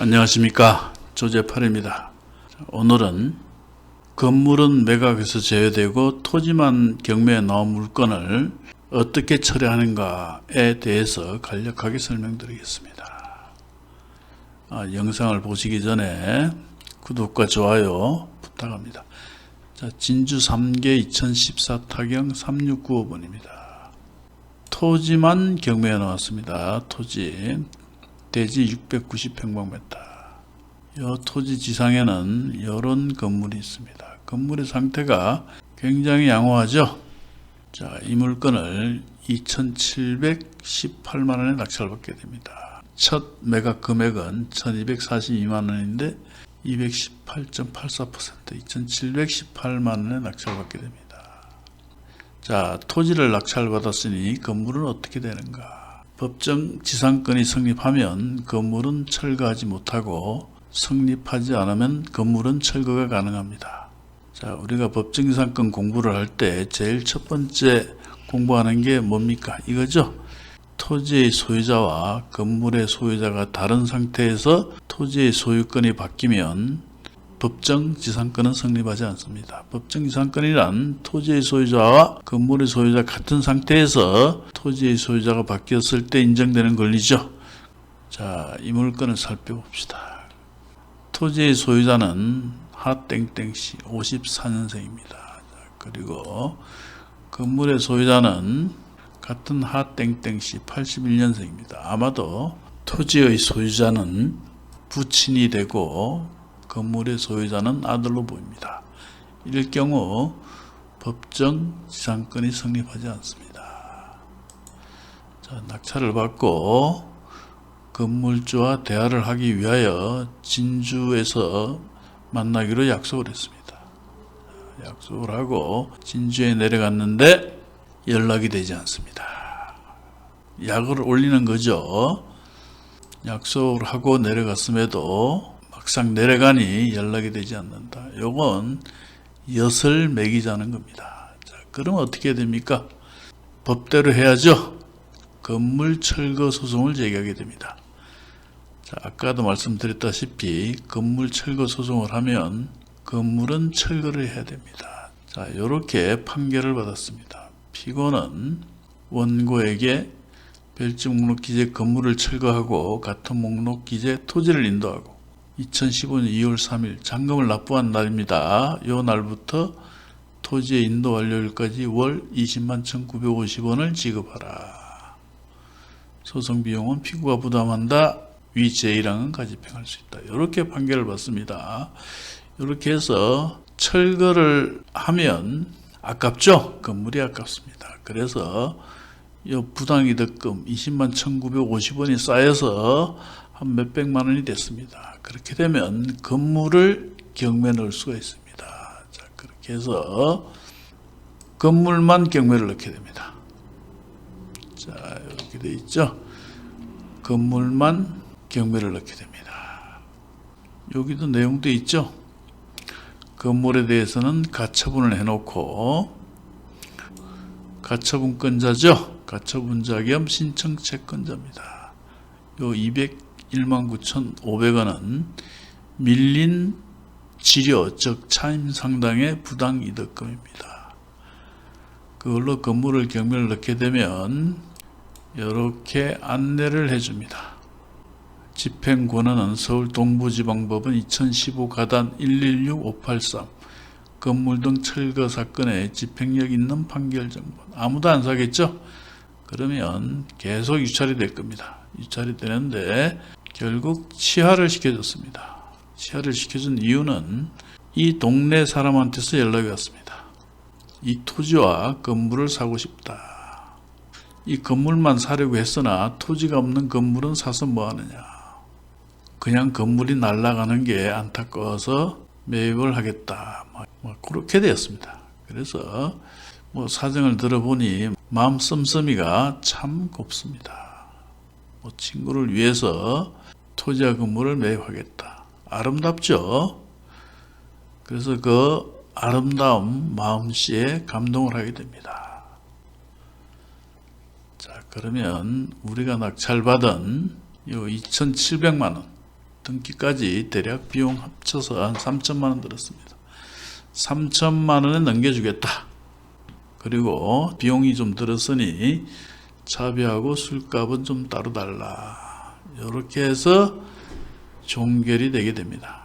안녕하십니까, 조재팔입니다. 오늘은 건물은 매각에서 제외되고 토지만 경매에 나온 물건을 어떻게 처리하는가에 대해서 간략하게 설명드리겠습니다. 영상을 보시기 전에 구독과 좋아요 부탁합니다. 진주 3개 2014 타경 3695번입니다. 토지만 경매에 나왔습니다. 토지 대지 690평방미터. 이 토지 지상에는 이런 건물이 있습니다. 건물의 상태가 굉장히 양호하죠. 이 물건을 2,718만원에 낙찰 받게 됩니다. 첫 매각 금액은 1,242만원인데 218.84% 2,718만원에 낙찰 받게 됩니다. 토지를 낙찰 받았으니 건물은 어떻게 되는가? 법정 지상권이 성립하면 건물은 철거하지 못하고 성립하지 않으면 건물은 철거가 가능합니다. 우리가 법정 지상권 공부를 할 때 제일 첫 번째 공부하는 게 뭡니까? 이거죠. 토지의 소유자와 건물의 소유자가 다른 상태에서 토지의 소유권이 바뀌면 법정 지상권은 성립하지 않습니다. 법정 지상권이란 토지의 소유자와 건물의 소유자 같은 상태에서 토지의 소유자가 바뀌었을 때 인정되는 권리죠. 이 물건을 살펴봅시다. 토지의 소유자는 하땡땡씨 54년생입니다. 그리고 건물의 소유자는 같은 하땡땡씨 81년생입니다. 아마도 토지의 소유자는 부친이 되고 건물의 소유자는 아들로 보입니다. 이럴 경우 법정 지상권이 성립하지 않습니다. 낙찰을 받고 건물주와 대화를 하기 위하여 진주에서 만나기로 약속을 했습니다. 약속을 하고 진주에 내려갔는데 연락이 되지 않습니다. 약을 올리는 거죠. 약속을 하고 내려갔음에도 막상 내려가니 연락이 되지 않는다. 요건 엿을 매기자는 겁니다. 그럼 어떻게 해야 됩니까? 법대로 해야죠. 건물 철거 소송을 제기하게 됩니다. 아까도 말씀드렸다시피 건물 철거 소송을 하면 건물은 철거를 해야 됩니다. 이렇게 판결을 받았습니다. 피고는 원고에게 별지 목록 기재 건물을 철거하고 같은 목록 기재 토지를 인도하고 2015년 2월 3일 잔금을 납부한 날입니다. 이 날부터 토지의 인도 완료일까지 월 20만 1,950원을 지급하라. 소송 비용은 피고가 부담한다. 위 제1항은 가집행할 수 있다. 이렇게 판결을 받습니다. 이렇게 해서 철거를 하면 아깝죠? 건물이 아깝습니다. 그래서 이 부당이득금 20만 1,950원이 쌓여서 한 몇백만 원이 됐습니다. 그렇게 되면 건물을 경매에 넣을 수가 있습니다. 그렇게 해서 건물만 경매를 넣게 됩니다. 이렇게 되어 있죠. 건물만 경매를 넣게 됩니다. 여기도 내용도 있죠. 건물에 대해서는 가처분을 해놓고 가처분권자죠. 가처분자 겸 신청 채권자입니다. 요 219,500원은 밀린 지료, 즉 차임 상당의 부당이득금입니다. 그걸로 건물을 경매를 넣게 되면 이렇게 안내를 해줍니다. 집행권한은 서울 동부지방법원 2015 가단 116583 건물 등 철거 사건에 집행력 있는 판결 정보. 아무도 안 사겠죠? 그러면 계속 유찰이 될 겁니다. 유찰이 되는데 결국 취하를 시켜줬습니다. 취하를 시켜준 이유는 이 동네 사람한테서 연락이 왔습니다. 이 토지와 건물을 사고 싶다. 이 건물만 사려고 했으나 토지가 없는 건물은 사서 뭐하느냐. 그냥 건물이 날아가는 게 안타까워서 매입을 하겠다. 그렇게 되었습니다. 그래서 사정을 들어보니 마음 씀씀이가 참 곱습니다. 친구를 위해서 토지와 건물을 매입하겠다. 아름답죠? 그래서 그 아름다운 마음씨에 감동을 하게 됩니다. 그러면 우리가 낙찰받은 요 2,700만원 등기까지 대략 비용 합쳐서 한 3천만 원 들었습니다. 3천만 원에 넘겨주겠다. 그리고 비용이 좀 들었으니 차비하고 술값은 좀 따로 달라. 이렇게 해서 종결이 되게 됩니다.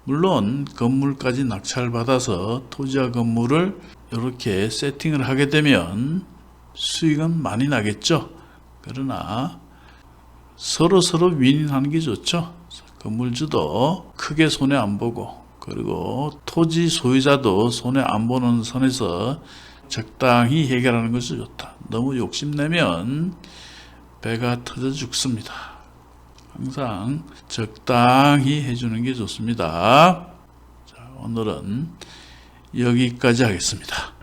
물론 건물까지 낙찰받아서 토지와 건물을 이렇게 세팅을 하게 되면 수익은 많이 나겠죠. 그러나 서로 윈윈하는 게 좋죠. 건물주도 크게 손해 안 보고, 그리고 토지 소유자도 손해 안 보는 선에서 적당히 해결하는 것이 좋다. 너무 욕심내면 배가 터져 죽습니다. 항상 적당히 해주는 게 좋습니다. 자, 오늘은 여기까지 하겠습니다.